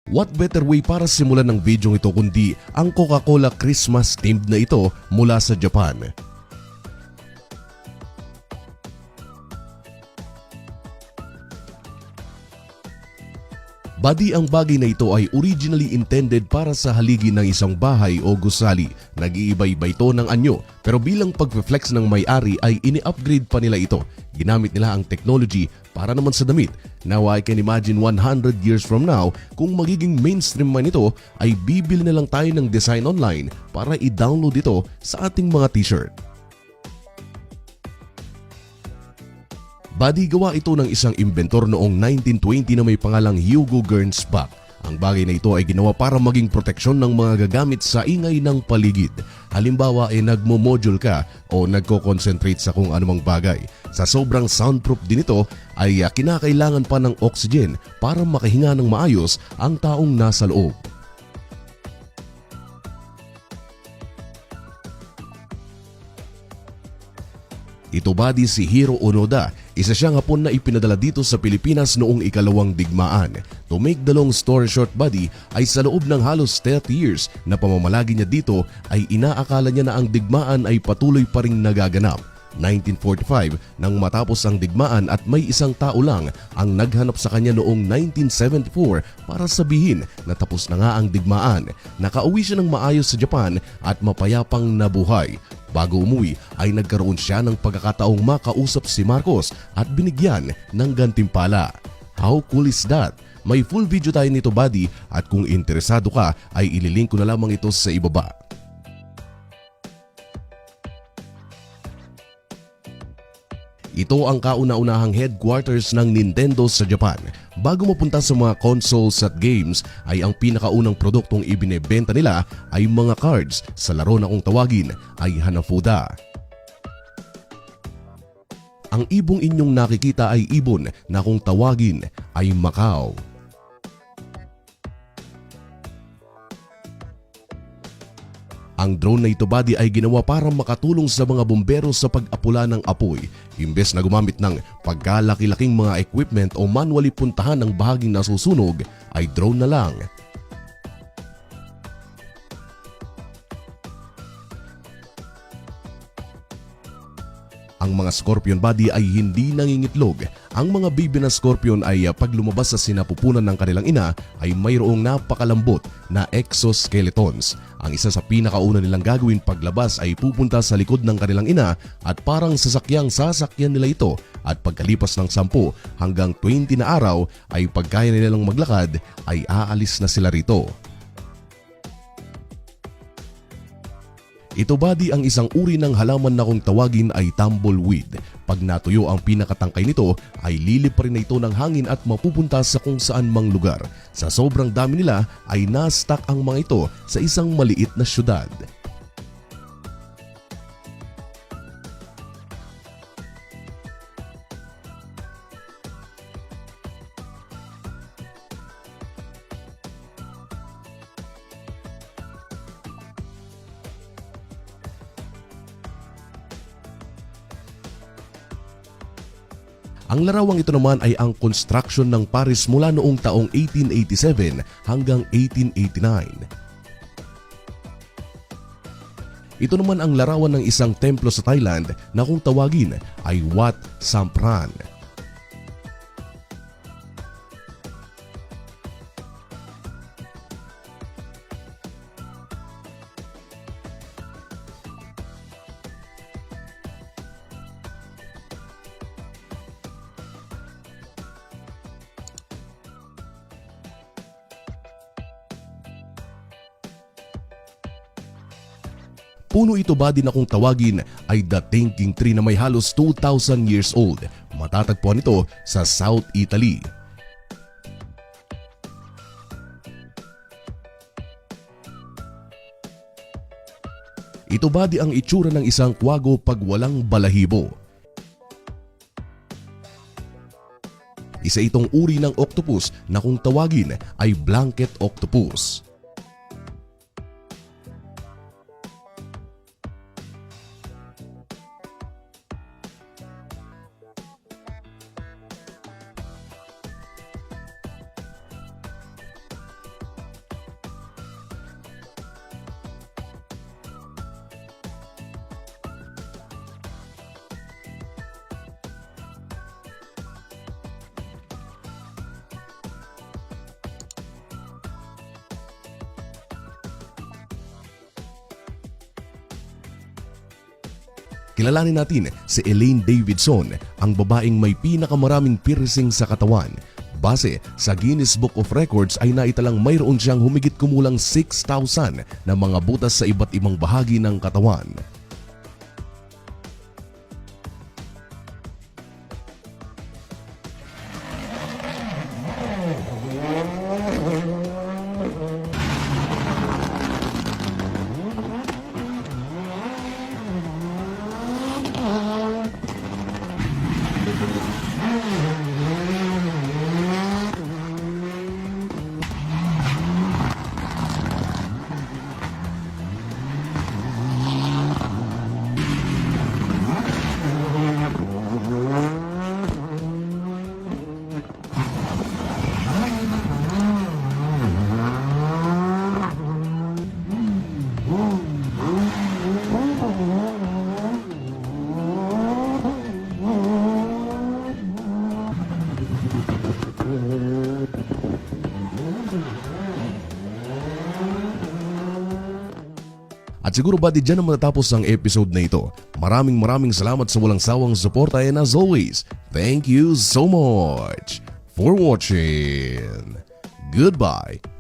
What better way para simulan ng video ito kundi ang Coca-Cola Christmas themed na ito mula sa Japan. Buddy, ang bagay na ito ay originally intended para sa haligi ng isang bahay o gusali. Nag-iiba-iba ito ng anyo, pero bilang pag-flex ng may-ari ay ini-upgrade pa nila ito. Ginamit nila ang technology para naman sa damit. Now I can imagine 100 years from now, kung magiging mainstream man ito, ay bibili na lang tayo ng design online para i-download ito sa ating mga t-shirt. Buddy, gawa ito ng isang inventor noong 1920 na may pangalang Hugo Gernsback. Ang bagay na ito ay ginawa para maging proteksyon ng mga gagamit sa ingay ng paligid. Halimbawa ay nagmo-module ka o nagko-concentrate sa kung anumang bagay. Sa sobrang soundproof din ito ay kinakailangan pa ng oxygen para makahinga ng maayos ang taong nasa loob. Ito buddy si Hiro Onoda, isa siyang Hapon na ipinadala dito sa Pilipinas noong ikalawang digmaan. To make the long story short buddy, ay sa loob ng halos 30 years na pamamalagi niya dito ay inaakala niya na ang digmaan ay patuloy pa ring nagaganap. 1945 nang matapos ang digmaan at may isang tao lang ang naghanap sa kanya noong 1974 para sabihin na tapos na nga ang digmaan. Nakauwi siya ng maayos sa Japan at mapayapang nabuhay. Bago umuwi ay nagkaroon siya ng pagkakataong makausap si Marcos at binigyan ng gantimpala. How cool is that? May full video tayo nito buddy at kung interesado ka ay ililink ko na lamang ito sa ibaba. Ito ang kauna-unahang headquarters ng Nintendo sa Japan. Bago mapunta sa mga consoles at games ay ang pinakaunang produktong ibinebenta nila ay mga cards. Sa laro na kung tawagin ay Hanafuda. Ang ibong inyong nakikita ay ibon na kung tawagin ay Macau. Ang drone na ito buddy ay ginawa para makatulong sa mga bumbero sa pag-apula ng apoy. Imbes na gumamit ng pagkalaki-laking mga equipment o manually puntahan ng bahaging nasusunog, ay drone na lang. Ang mga scorpion buddy ay hindi nangingitlog. Ang mga bibi na scorpion ay pag lumabas sa sinapupunan ng kanilang ina ay mayroong napakalambot na exoskeletons. Ang isa sa pinakauna nilang gagawin paglabas ay pupunta sa likod ng kanilang ina at parang sasakyang sasakyan nila ito at pagkalipas ng 10 hanggang 20 na araw ay pagkaya nilang maglakad ay aalis na sila rito. Ito buddy ang isang uri ng halaman na kung tawagin ay tumbleweed. Pag natuyo ang pinakatangkay nito ay lilip pa rin na ito ng hangin at mapupunta sa kung saan mang lugar. Sa sobrang dami nila ay na-stack ang mga ito sa isang maliit na syudad. Ang larawang ito naman ay ang construction ng Paris mula noong taong 1887 hanggang 1889. Ito naman ang larawan ng isang templo sa Thailand na kung tawagin ay Wat Sampran. Puno ito buddy na kung tawagin ay The Thinking Tree na may halos 2,000 years old. Matatagpuan ito sa South Italy. Ito buddy ang itsura ng isang kwago pag walang balahibo. Isa itong uri ng octopus na kung tawagin ay blanket octopus. kilalanin natin si Elaine Davidson, ang babaeng may pinakamaraming piercing sa katawan. Base sa Guinness Book of Records ay naitalang mayroon siyang humigit kumulang 6,000 na mga butas sa iba't ibang bahagi ng katawan. At siguro buddy, dyan na matatapos ang episode na ito. Maraming salamat sa walang sawang suporta, and as always, thank you so much for watching. Goodbye.